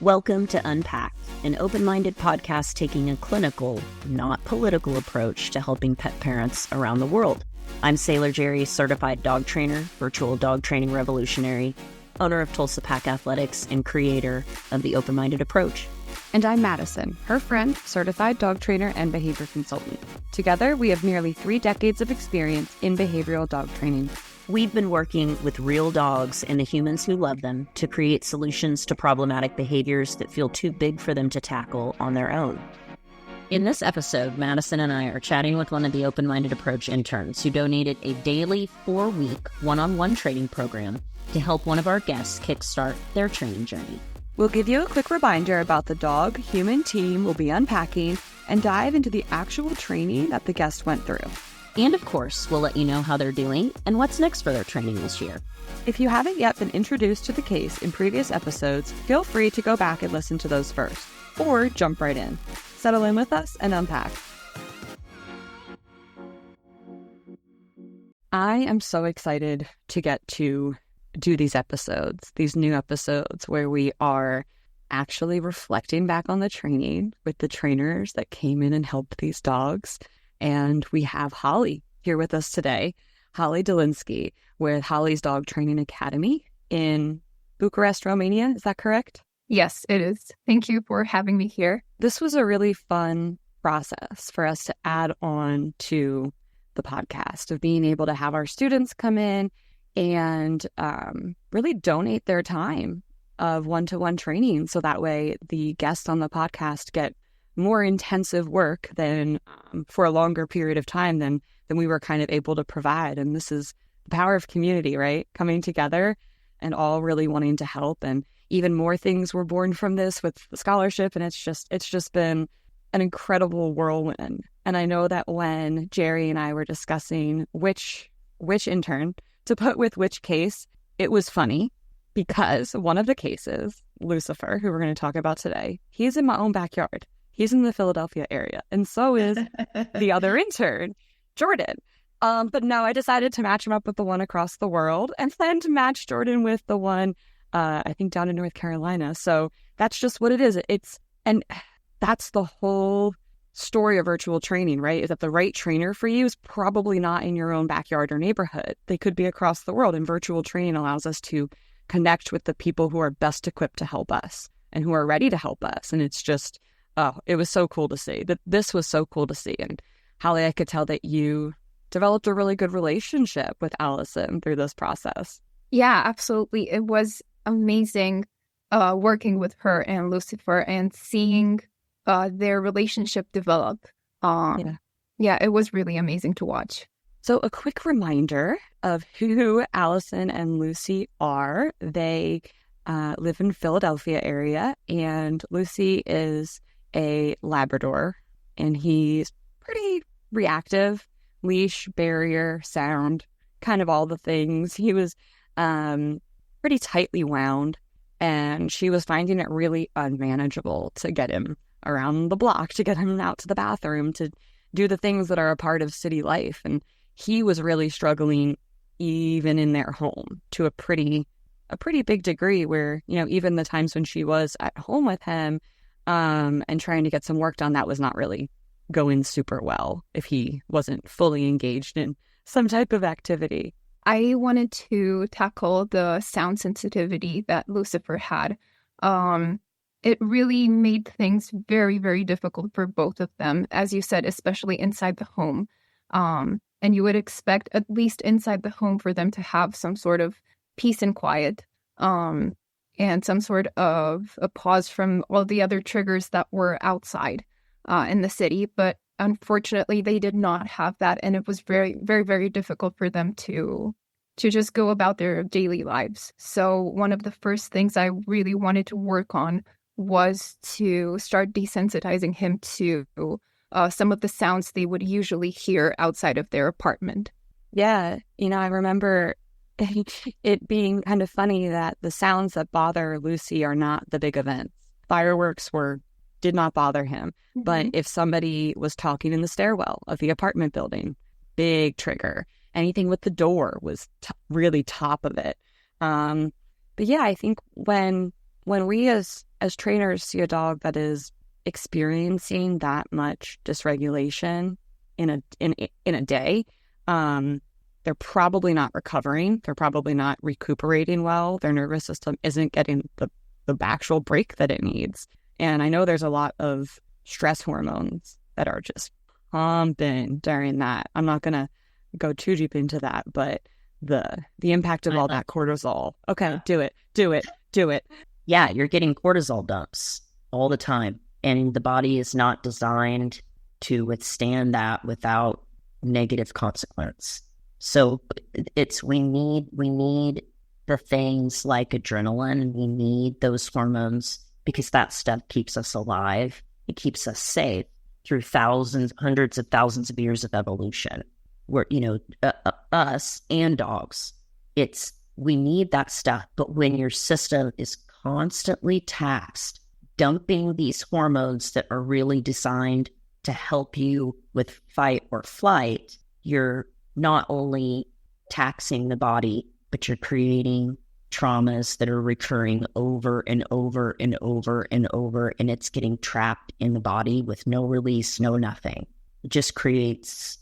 Welcome to Unpacked, an open-minded podcast taking a clinical, not political approach to helping pet parents around the world. I'm Sailor Jerri, certified dog trainer, virtual dog training revolutionary, owner of Tulsa Pack Athletics, and creator of the open-minded approach. And I'm Mattison, her friend, certified dog trainer and behavior consultant. Together, we have nearly 3 decades of experience in behavioral dog training. We've been working with real dogs and the humans who love them to create solutions to problematic behaviors that feel too big for them to tackle on their own. In this episode, Mattison and I are chatting with one of the open-minded approach interns who donated a daily 4-week one-on-one training program to help one of our guests kickstart their training journey. We'll give you a quick reminder about the dog-human team we'll be unpacking and dive into the actual training that the guest went through. And of course, we'll let you know how they're doing and what's next for their training this year. If you haven't yet been introduced to the case in previous episodes, feel free to go back and listen to those first, or jump right in. Settle in with us and unpack. I am so excited to get to do these episodes, these new episodes where we are actually reflecting back on the training with the trainers that came in and helped these dogs. And we have Holly here with us today, Holly Dolinsky with Holly's Dog Training Academy in Bucharest, Romania. Is that correct? Yes, it is. Thank you for having me here. This was a really fun process for us to add on to the podcast of being able to have our students come in and really donate their time of one-to-one training. So that way the guests on the podcast get more intensive work than for a longer period of time than we were kind of able to provide. And this is the power of community, right? Coming together and all really wanting to help. And even more things were born from this with the scholarship. And it's just been an incredible whirlwind. And I know that when Jerry and I were discussing which intern to put with which case, it was funny because one of the cases, Lucifer, who we're going to talk about today, he's in my own backyard. He's in the Philadelphia area, and so is the other intern, Jordan. But no, I decided to match him up with the one across the world and then to match Jordan with the one, I think, down in North Carolina. So that's just what it is. And that's the whole story of virtual training, right? Is that the right trainer for you is probably not in your own backyard or neighborhood. They could be across the world, and virtual training allows us to connect with the people who are best equipped to help us and who are ready to help us. And it's just... oh, it was so cool to see. This was so cool to see. And Holly, I could tell that you developed a really good relationship with Allison through this process. Yeah, absolutely. It was amazing working with her and Lucifer and seeing their relationship develop. Yeah, it was really amazing to watch. So a quick reminder of who Allison and Lucy are. They live in Philadelphia area, and Lucy is a Labrador, and he's pretty reactive, leash, barrier, sound, kind of all the things. He was pretty tightly wound, and she was finding it really unmanageable to get him around the block, to get him out to the bathroom, to do the things that are a part of city life. And he was really struggling even in their home to a pretty big degree where, you know, even the times when she was at home with him and trying to get some work done, that was not really going super well if he wasn't fully engaged in some type of activity. I wanted to tackle the sound sensitivity that Lucifer had. It really made things very, very difficult for both of them, as you said, especially inside the home. And you would expect, at least inside the home, for them to have some sort of peace and quiet. And some sort of a pause from all the other triggers that were outside in the city. But unfortunately, they did not have that. And it was very, very, very difficult for them to just go about their daily lives. So one of the first things I really wanted to work on was to start desensitizing him to some of the sounds they would usually hear outside of their apartment. Yeah, I remember it being kind of funny that the sounds that bother Lucy are not the big events. Fireworks did not bother him. Mm-hmm. But if somebody was talking in the stairwell of the apartment building, big trigger. Anything with the door was really top of it. But yeah, I think when we as as trainers see a dog that is experiencing that much dysregulation in a day, they're probably not recovering. They're probably not recuperating well. Their nervous system isn't getting the actual break that it needs. And I know there's a lot of stress hormones that are just pumping during that. I'm not going to go too deep into that, but the impact of all that cortisol. Okay, do it. Yeah, you're getting cortisol dumps all the time. And the body is not designed to withstand that without negative consequence. So we need the things like adrenaline. We need those hormones because that stuff keeps us alive. It keeps us safe through hundreds of thousands of years of evolution. We're, us and dogs, we need that stuff. But when your system is constantly taxed, dumping these hormones that are really designed to help you with fight or flight, you're not only taxing the body, but you're creating traumas that are recurring over and over and over and over, and it's getting trapped in the body with no release, no nothing. It just creates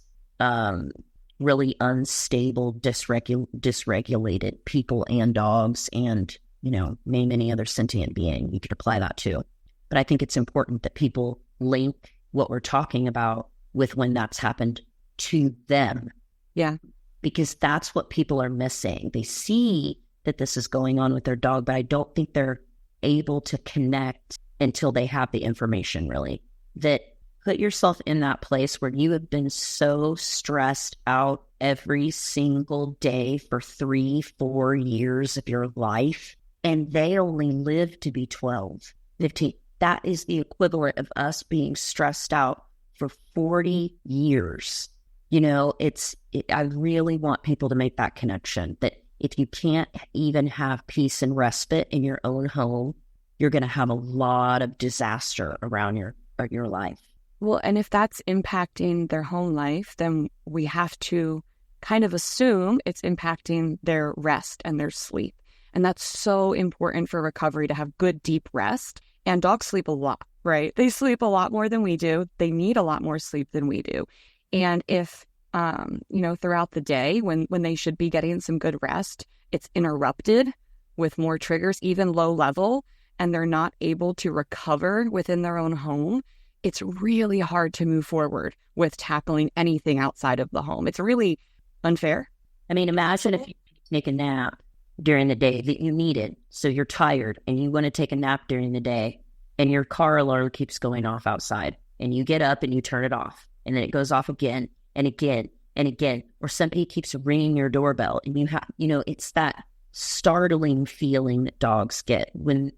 really unstable, dysregulated people and dogs and, name any other sentient being. You could apply that too. But I think it's important that people link what we're talking about with when that's happened to them. Yeah. Because that's what people are missing. They see that this is going on with their dog, but I don't think they're able to connect until they have the information, really. That put yourself in that place where you have been so stressed out every single day for 3-4 years of your life, and they only live to be 12, 15. That is the equivalent of us being stressed out for 40 years. I really want people to make that connection, that if you can't even have peace and respite in your own home, you're going to have a lot of disaster around your life. Well, and if that's impacting their home life, then we have to kind of assume it's impacting their rest and their sleep. And that's so important for recovery, to have good, deep rest. And dogs sleep a lot, right? They sleep a lot more than we do. They need a lot more sleep than we do. And if, throughout the day when they should be getting some good rest, it's interrupted with more triggers, even low level, and they're not able to recover within their own home, it's really hard to move forward with tackling anything outside of the home. It's really unfair. I mean, imagine if you take a nap during the day that you needed. So you're tired and you want to take a nap during the day, and your car alarm keeps going off outside, and you get up and you turn it off, and then it goes off again and again and again, or somebody keeps ringing your doorbell, and you have, it's that startling feeling that dogs get when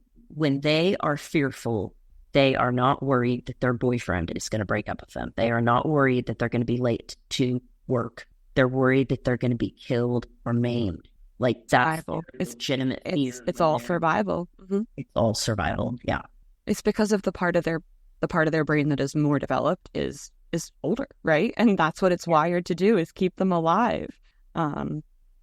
they are fearful. They are not worried that their boyfriend is going to break up with them. They are not worried that they're going to be late to work. They're worried that they're going to be killed or maimed. Like, that's legitimate. It's all survival. Mm-hmm. It's all survival. Yeah. It's because of the part of their brain that is more developed is older, right? And that's what it's wired to do, is keep them alive.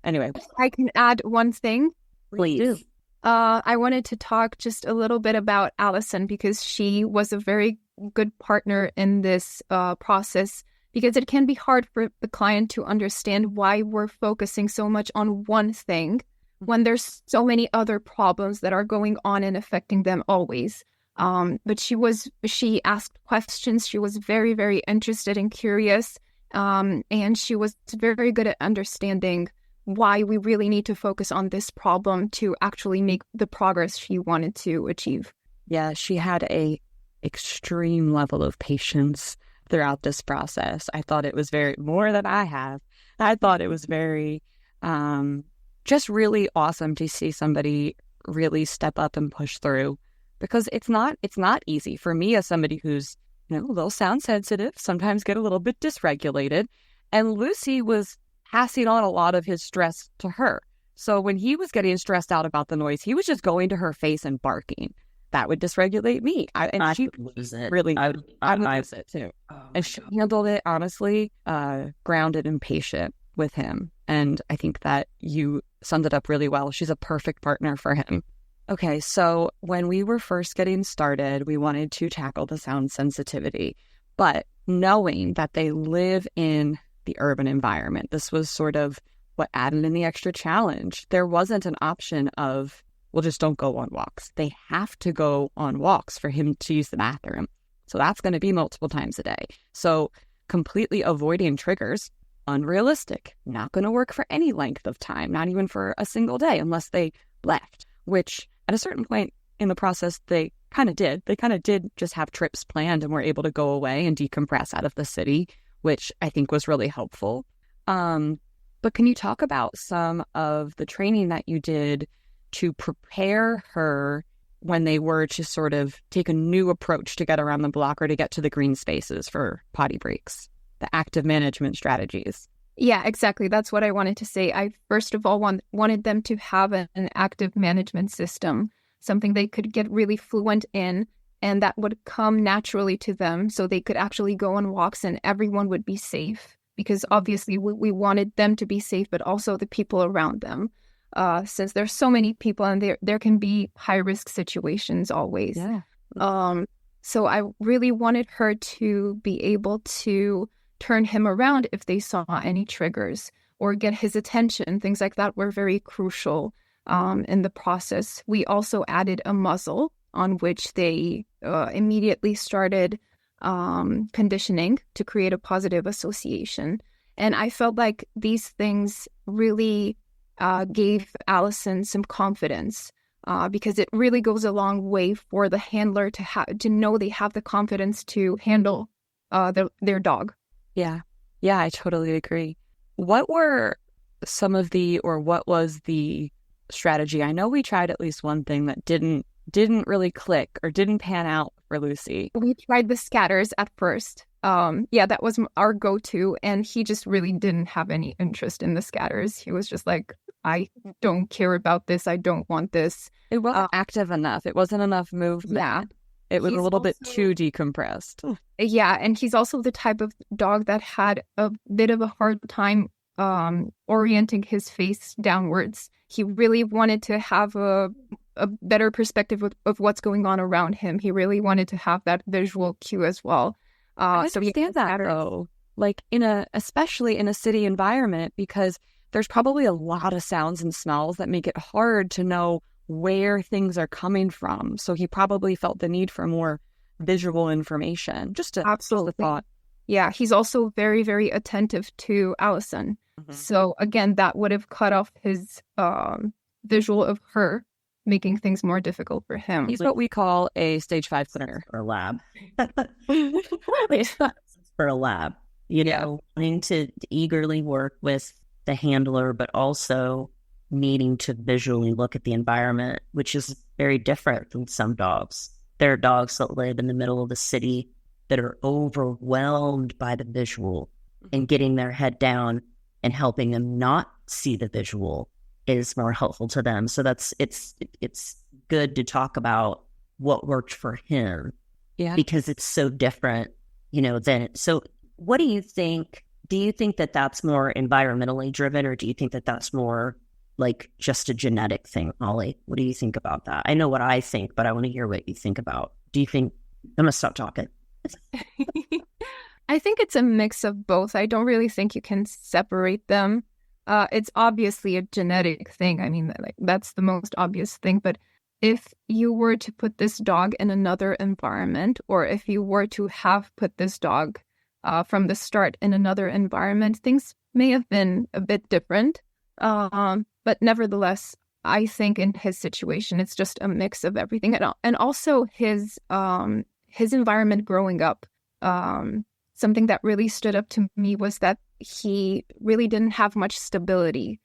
Anyway, I can add one thing. Please. I wanted to talk just a little bit about Allison, because she was a very good partner in this process, because it can be hard for the client to understand why we're focusing so much on one thing when there's so many other problems that are going on and affecting them always. But she asked questions. She was very, very interested and curious. And she was very good at understanding why we really need to focus on this problem to actually make the progress she wanted to achieve. Yeah, she had a extreme level of patience throughout this process. I thought it was more than I have. I thought it was very, just really awesome to see somebody really step up and push through, because it's not easy for me as somebody who's, a little sound sensitive, sometimes get a little bit dysregulated. And Lucy was passing on a lot of his stress to her. So when he was getting stressed out about the noise, he was just going to her face and barking. That would dysregulate me. I would lose it. Really, I would lose it too. Oh, and she handled it, honestly, grounded and patient with him. And I think that you summed it up really well. She's a perfect partner for him. Okay, so when we were first getting started, we wanted to tackle the sound sensitivity, but knowing that they live in the urban environment, this was sort of what added in the extra challenge. There wasn't an option of, well, just don't go on walks. They have to go on walks for him to use the bathroom. So that's going to be multiple times a day. So completely avoiding triggers, unrealistic, not going to work for any length of time, not even for a single day unless they left, which at a certain point in the process, they kind of did. They kind of did just have trips planned and were able to go away and decompress out of the city, which I think was really helpful. But can you talk about some of the training that you did to prepare her when they were to sort of take a new approach to get around the block or to get to the green spaces for potty breaks, the active management strategies? Yeah, exactly. That's what I wanted to say. I first of all wanted them to have an active management system, something they could get really fluent in, and that would come naturally to them so they could actually go on walks and everyone would be safe. Because obviously we wanted them to be safe, but also the people around them. Since there's so many people and there can be high-risk situations always. Yeah. So I really wanted her to be able to turn him around if they saw any triggers or get his attention. Things like that were very crucial in the process. We also added a muzzle on which they immediately started conditioning to create a positive association. And I felt like these things really gave Allison some confidence because it really goes a long way for the handler to know they have the confidence to handle their dog. Yeah, I totally agree. What were some of what was the strategy? I know we tried at least one thing that didn't really click or didn't pan out for Lucy. We tried the scatters at first. That was our go-to, and he just really didn't have any interest in the scatters. He was just like, I don't care about this. I don't want this. It wasn't active enough. It wasn't enough movement. Yeah. It was a little bit too decompressed. Yeah, and he's also the type of dog that had a bit of a hard time orienting his face downwards. He really wanted to have a better perspective of what's going on around him. He really wanted to have that visual cue as well. I understand that though, like especially in a city environment, because there's probably a lot of sounds and smells that make it hard to know where things are coming from. So he probably felt the need for more visual information. Absolutely. Just a thought. Yeah, he's also very, very attentive to Allison. Mm-hmm. So again, that would have cut off his visual of her, making things more difficult for him. He's what we call a stage 5 cleaner. For a lab. For a lab. Wanting to eagerly work with the handler, but also needing to visually look at the environment, which is very different from some dogs. There are dogs that live in the middle of the city that are overwhelmed by the visual, and getting their head down and helping them not see the visual is more helpful to them. So it's good to talk about what worked for him, because it's so different, so what do you think? Do you think that that's more environmentally driven, or do you think that that's more like just a genetic thing, Ollie? What do you think about that? I know what I think, but I want to hear what you think about. Do you think, I'm going to stop talking. I think it's a mix of both. I don't really think you can separate them. It's obviously a genetic thing. I mean, that's the most obvious thing. But if you were to put this dog in another environment, or if you were to have put this dog from the start in another environment, things may have been a bit different. But nevertheless, I think in his situation, it's just a mix of everything. And also his environment growing up. Something that really stood up to me was that he really didn't have much stability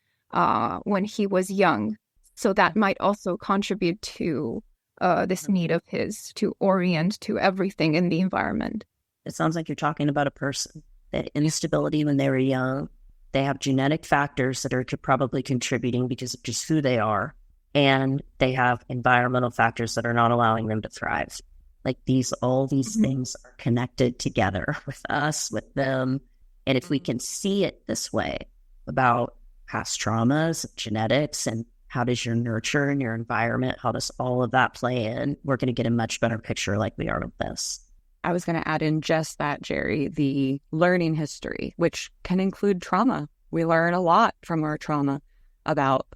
when he was young. So that might also contribute to this need of his to orient to everything in the environment. It sounds like you're talking about a person that instability when they were young. They have genetic factors that are probably contributing because of just who they are. And they have environmental factors that are not allowing them to thrive. Like all these things are connected together with us, with them. And if we can see it this way about past traumas, genetics, and How does your nurture and your environment, how does all of that play in? We're going to get a much better picture like we are with this. I was going to add in just that, Jerri, the learning history, which can include trauma. We learn a lot from our trauma about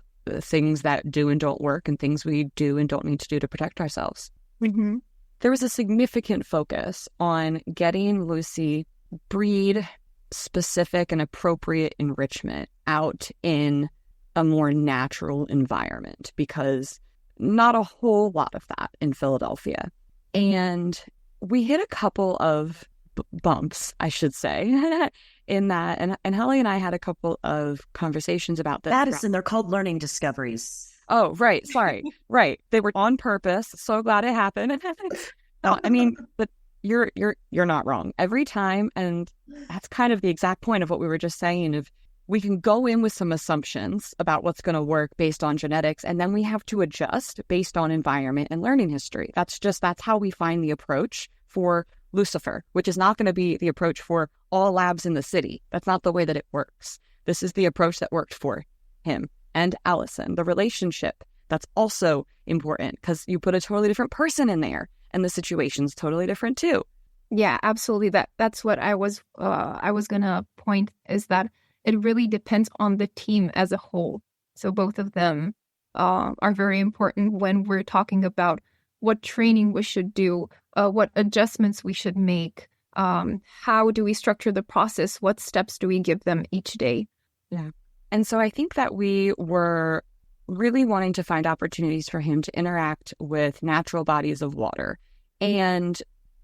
things that do and don't work and things we do and don't need to do to protect ourselves. Mm-hmm. There was a significant focus on getting Lucy breed-specific and appropriate enrichment out in a more natural environment, because not a whole lot of that in Philadelphia. And we hit a couple of bumps, I should say, in that. And Holly and I had a couple of conversations about this. Mattison, they're called learning discoveries. Oh, right. Sorry. Right. They were on purpose. So glad it happened. No, I mean, but you're not wrong every time. And that's kind of the exact point of what we were just saying, of we can go in with some assumptions about what's going to work based on genetics, and then we have to adjust based on environment and learning history. That's how we find the approach for Lucifer, which is not going to be the approach for all labs in the city. That's not the way that it works. This is the approach that worked for him and Allison. The relationship, that's also important, because you put a totally different person in there and the situation's totally different too. Yeah, absolutely. That's what I was gonna point, is that it really depends on the team as a whole. So both of them are very important when we're talking about what training we should do, what adjustments we should make, how do we structure the process, what steps do we give them each day. Yeah. And so I think that we were really wanting to find opportunities for him to interact with natural bodies of water. And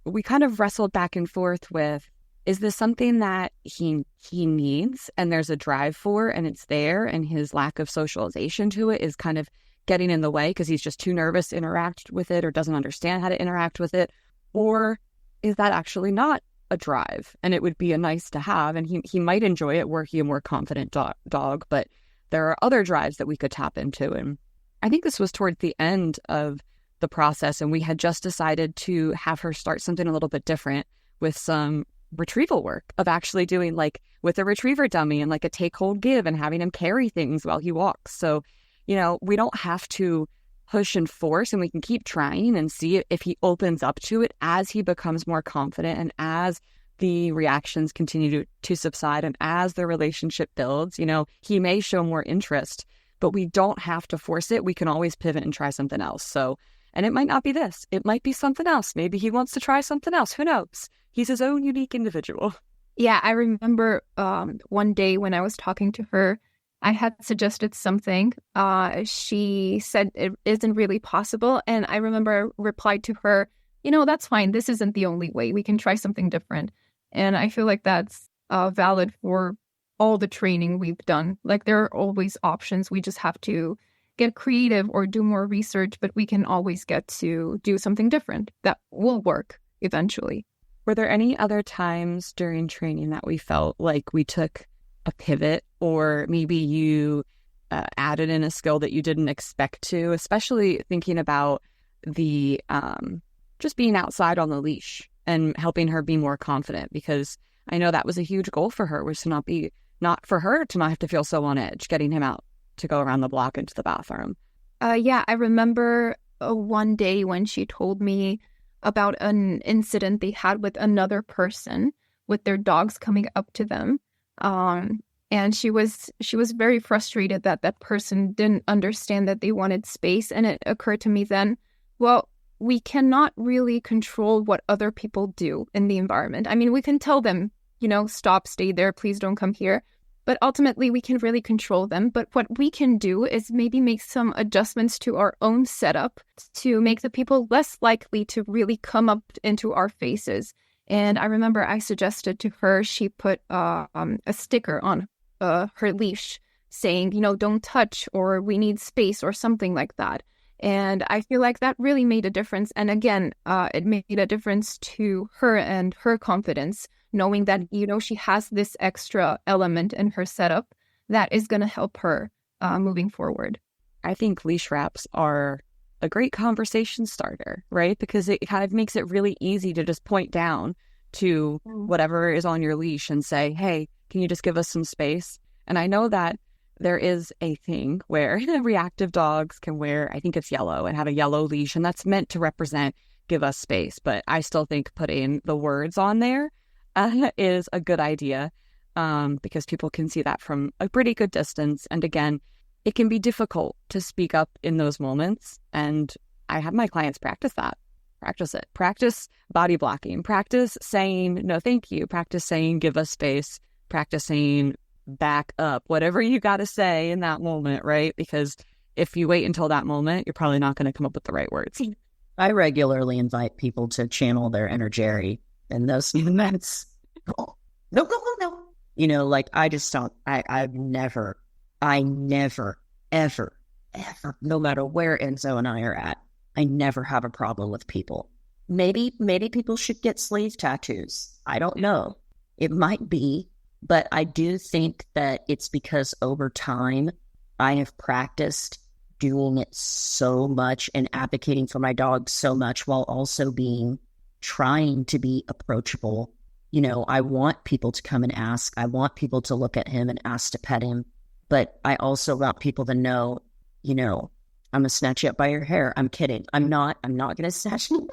we kind of wrestled back and forth with, is this something that he needs and there's a drive for and it's there, and his lack of socialization to it is kind of getting in the way because he's just too nervous to interact with it or doesn't understand how to interact with it? Or is that actually not a drive and it would be a nice to have, and he might enjoy it were he a more confident dog, but there are other drives that we could tap into. And I think this was towards the end of the process, and we had just decided to have her start something a little bit different with some retrieval work, of actually doing like with a retriever dummy and like a take, hold, give, and having him carry things while he walks. So, we don't have to push and force, and we can keep trying and see if he opens up to it as he becomes more confident and as the reactions continue to subside and as the relationship builds. He may show more interest, but we don't have to force it. We can always pivot and try something else. So, and it might not be this. It might be something else. Maybe he wants to try something else. Who knows? He's his own unique individual. Yeah, I remember one day when I was talking to her, I had suggested something. She said it isn't really possible. And I remember I replied to her, that's fine. This isn't the only way. We can try something different. And I feel like that's valid for all the training we've done. Like, there are always options. We just have to get creative or do more research, but we can always get to do something different that will work eventually. Were there any other times during training that we felt like we took a pivot, or maybe you added in a skill that you didn't expect to, especially thinking about the just being outside on the leash and helping her be more confident? Because I know that was a huge goal for her, was to not for her to not have to feel so on edge, getting him out to go around the block into the bathroom. Yeah, I remember one day when she told me about an incident they had with another person with their dogs coming up to them. And she was very frustrated that that person didn't understand that they wanted space. And it occurred to me then, well, we cannot really control what other people do in the environment. I mean, we can tell them, stop, stay there, please don't come here. But ultimately, we can really control them. But what we can do is maybe make some adjustments to our own setup to make the people less likely to really come up into our faces. And I remember I suggested to her, she put a sticker on her leash saying, don't touch, or we need space, or something like that. And I feel like that really made a difference. And again, it made a difference to her and her confidence, knowing that, she has this extra element in her setup that is going to help her moving forward. I think leash wraps are a great conversation starter, right? Because it kind of makes it really easy to just point down to whatever is on your leash and say, hey, can you just give us some space? And I know that there is a thing where reactive dogs can wear, I think it's yellow, and have a yellow leash, and that's meant to represent give us space. But I still think putting the words on there is a good idea, because people can see that from a pretty good distance. And again, it can be difficult to speak up in those moments. And I have my clients practice that. Practice it. Practice body blocking. Practice saying, no, thank you. Practice saying, give us space. Practice saying, back up. Whatever you got to say in that moment, right? Because if you wait until that moment, you're probably not going to come up with the right words. I regularly invite people to channel their inner Jerry in those moments. No. You know, like I just don't, I never, ever, no matter where Enzo and I are at, I never have a problem with people. Maybe people should get sleeve tattoos. I don't know. It might be, but I do think that it's because over time I have practiced doing it so much and advocating for my dog so much while also trying to be approachable. You know, I want people to come and ask. I want people to look at him and ask to pet him. But I also want people to know, you know, I'm going to snatch you up by your hair. I'm kidding. I'm not going to snatch you.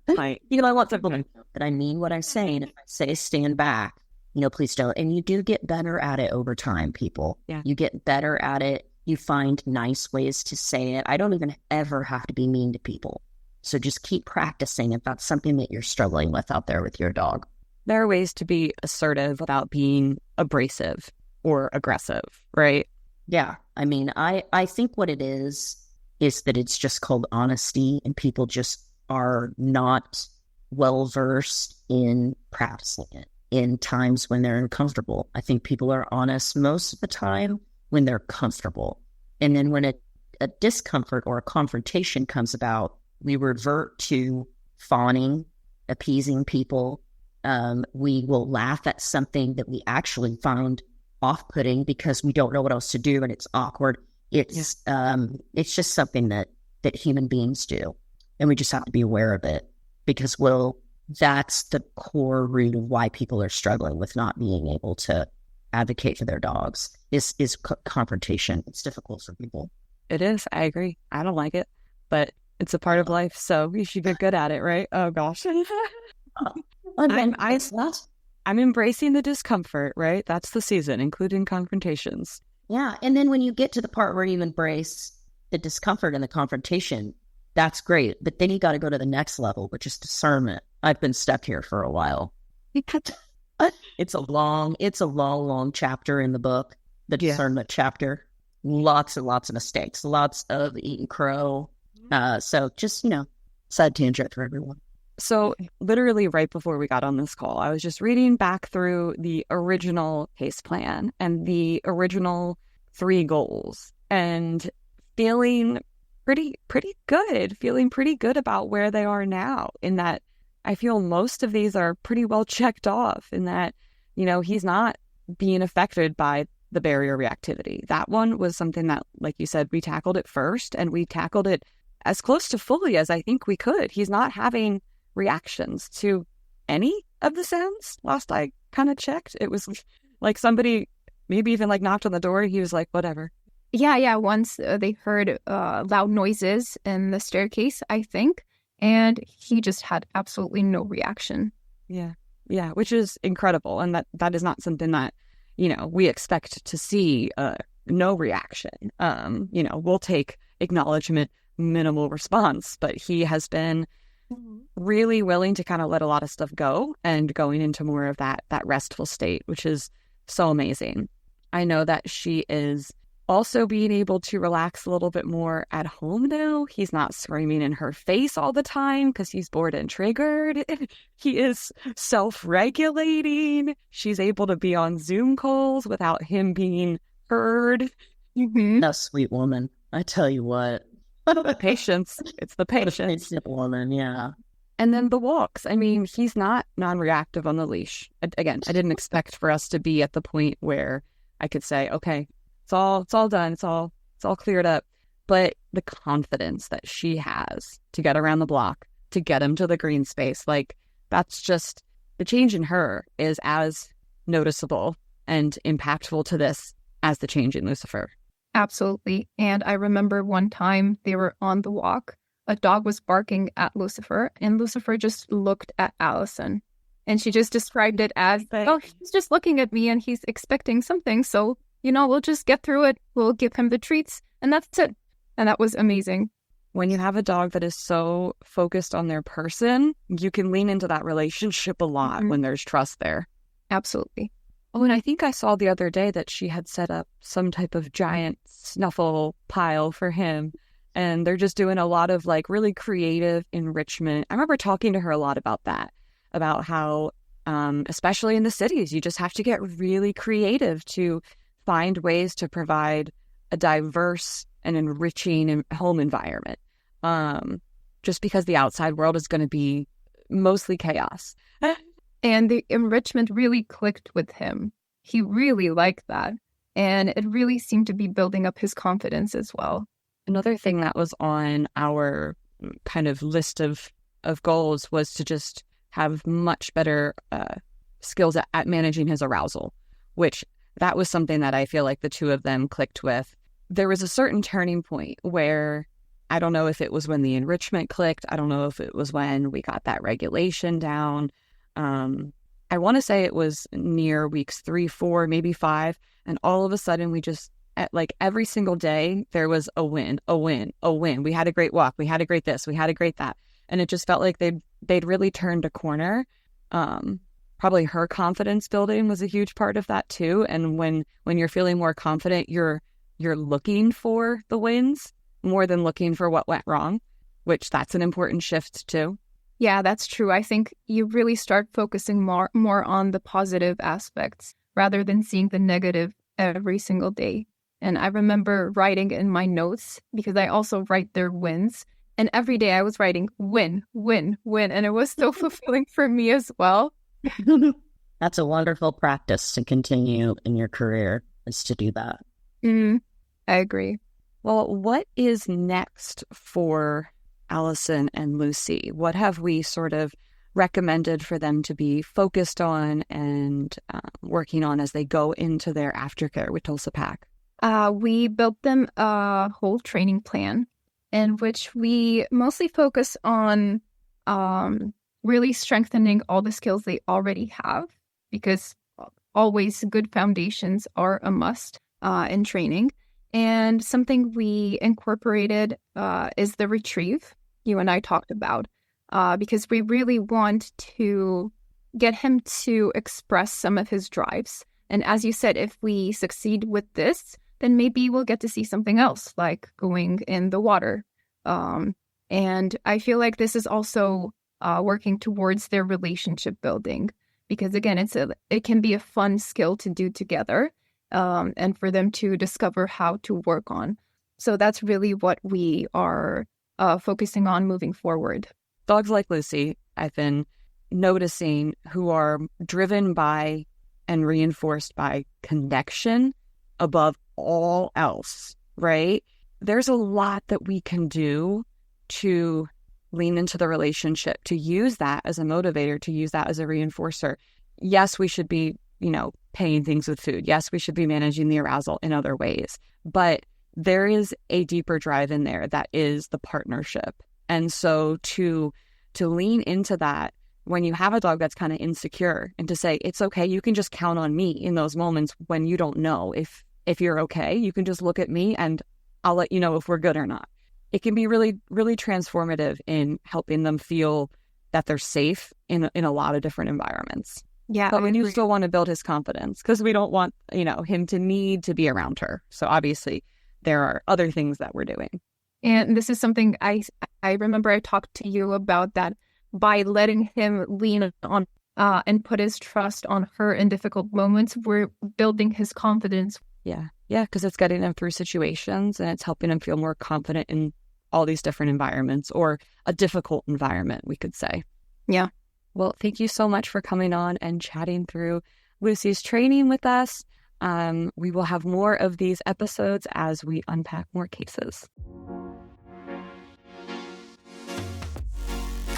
Right. You know, I want people to know that I mean what I'm saying. If I say stand back, you know, please don't. And you do get better at it over time, people. Yeah. You get better at it. You find nice ways to say it. I don't even ever have to be mean to people. So just keep practicing if that's something that you're struggling with out there with your dog. There are ways to be assertive without being abrasive or aggressive, right? Yeah. I mean, I think what it is that it's just called honesty, and people just are not well-versed in practicing it in times when they're uncomfortable. I think people are honest most of the time when they're comfortable. And then when a discomfort or a confrontation comes about, we revert to fawning, appeasing people. We will laugh at something that we actually found off-putting because we don't know what else to do and it's awkward. It's just something that human beings do. And we just have to be aware of it because, that's the core root of why people are struggling with not being able to advocate for their dogs is confrontation. It's difficult for people. It is. I agree. I don't like it, but it's a part of life. So you should get good at it, right? Oh gosh. I'm embracing the discomfort, right? That's the season, including confrontations. Yeah. And then when you get to the part where you embrace the discomfort and the confrontation, that's great. But then you got to go to the next level, which is discernment. I've been stuck here for a while. It's a long chapter in the book, the discernment chapter. Lots and lots of mistakes, lots of eating crow. So just, side tangent for everyone. So literally right before we got on this call, I was just reading back through the original case plan and the original 3 goals and feeling pretty good about where they are now, in that I feel most of these are pretty well checked off, in that, he's not being affected by the barrier reactivity. That one was something that, like you said, we tackled it first, and we tackled it as close to fully as I think we could. He's not having reactions to any of the sounds. Last I kind of checked, it was like somebody maybe even knocked on the door. He was like, whatever. Yeah. Once they heard loud noises in the staircase, I think, and he just had absolutely no reaction. Yeah, which is incredible. And that is not something that, we expect to see no reaction. We'll take acknowledgement, minimal response, but he has been really willing to kind of let a lot of stuff go and going into more of that restful state, which is so amazing. I know that she is also being able to relax a little bit more at home now. He's not screaming in her face all the time because he's bored and triggered. He is self-regulating. She's able to be on Zoom calls without him being heard. Mm-hmm. That sweet woman. I tell you what. The patience. It's the patience. It's woman, yeah. And then the walks. I mean, he's not non-reactive on the leash. Again, I didn't expect for us to be at the point where I could say, okay, it's all done. It's all cleared up. But the confidence that she has to get around the block, to get him to the green space, that's just, the change in her is as noticeable and impactful to this as the change in Lucifer. Absolutely. And I remember one time they were on the walk. A dog was barking at Lucifer, and Lucifer just looked at Allison. And she just described it as, oh, he's just looking at me and he's expecting something. So, we'll just get through it. We'll give him the treats, and that's it. And that was amazing. When you have a dog that is so focused on their person, you can lean into that relationship a lot when there's trust there. Absolutely. Oh, and I think I saw the other day that she had set up some type of giant snuffle pile for him. And they're just doing a lot of like really creative enrichment. I remember talking to her a lot about that, about how, especially in the cities, you just have to get really creative to find ways to provide a diverse and enriching home environment. Just because the outside world is going to be mostly chaos. And the enrichment really clicked with him. He really liked that. And it really seemed to be building up his confidence as well. Another thing that was on our kind of list of goals was to just have much better skills at managing his arousal, which that was something that I feel like the two of them clicked with. There was a certain turning point where I don't know if it was when the enrichment clicked. I don't know if it was when we got that regulation down. I want to say it was near weeks 3, 4, maybe 5. And all of a sudden we just, like every single day, there was a win. We had a great walk. We had a great this. We had a great that. And it just felt like they'd really turned a corner. Probably her confidence building was a huge part of that too. And when you're feeling more confident, you're looking for the wins more than looking for what went wrong, which that's an important shift too. Yeah, that's true. I think you really start focusing more on the positive aspects rather than seeing the negative every single day. And I remember writing in my notes, because I also write their wins. And every day I was writing win, win, win. And it was so fulfilling for me as well. That's a wonderful practice to continue in your career, is to do that. I agree. Well, what is next for Allison and Lucy? What have we sort of recommended for them to be focused on and working on as they go into their aftercare with Tulsa Pack? We built them a whole training plan in which we mostly focus on really strengthening all the skills they already have, because always good foundations are a must in training. And something we incorporated is the retrieve you and I talked about, because we really want to get him to express some of his drives. And as you said, if we succeed with this, then maybe we'll get to see something else, like going in the water. And I feel like this is also working towards their relationship building, because again, it can be a fun skill to do together. And for them to discover how to work on. So that's really what we are focusing on moving forward. Dogs like Lucy, I've been noticing, who are driven by and reinforced by connection above all else, right? There's a lot that we can do to lean into the relationship, to use that as a motivator, to use that as a reinforcer. Yes, we should be paying things with food. Yes, we should be managing the arousal in other ways. But there is a deeper drive in there that is the partnership. And so to lean into that when you have a dog that's kind of insecure, and to say, it's okay, you can just count on me in those moments when you don't know if you're okay. You can just look at me and I'll let you know if we're good or not. It can be really, really transformative in helping them feel that they're safe in a lot of different environments. Yeah, but we do still want to build his confidence, because we don't want, him to need to be around her. So obviously there are other things that we're doing. And this is something I remember I talked to you about, that by letting him lean on and put his trust on her in difficult moments, we're building his confidence. Yeah, because it's getting him through situations and it's helping him feel more confident in all these different environments, or a difficult environment, we could say. Yeah. Well, thank you so much for coming on and chatting through Lucy's training with us. We will have more of these episodes as we unpack more cases.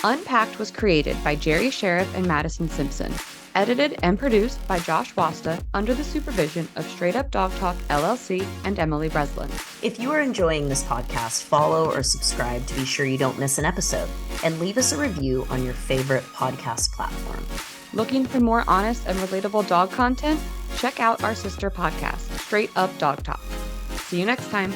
Unpacked was created by Jerri Sheriff and Mattison Simpson. Edited and produced by Josh Wasta under the supervision of Straight Up Dog Talk LLC and Emily Breslin. If you are enjoying this podcast, follow or subscribe to be sure you don't miss an episode, and leave us a review on your favorite podcast platform. Looking for more honest and relatable dog content? Check out our sister podcast, Straight Up Dog Talk. See you next time.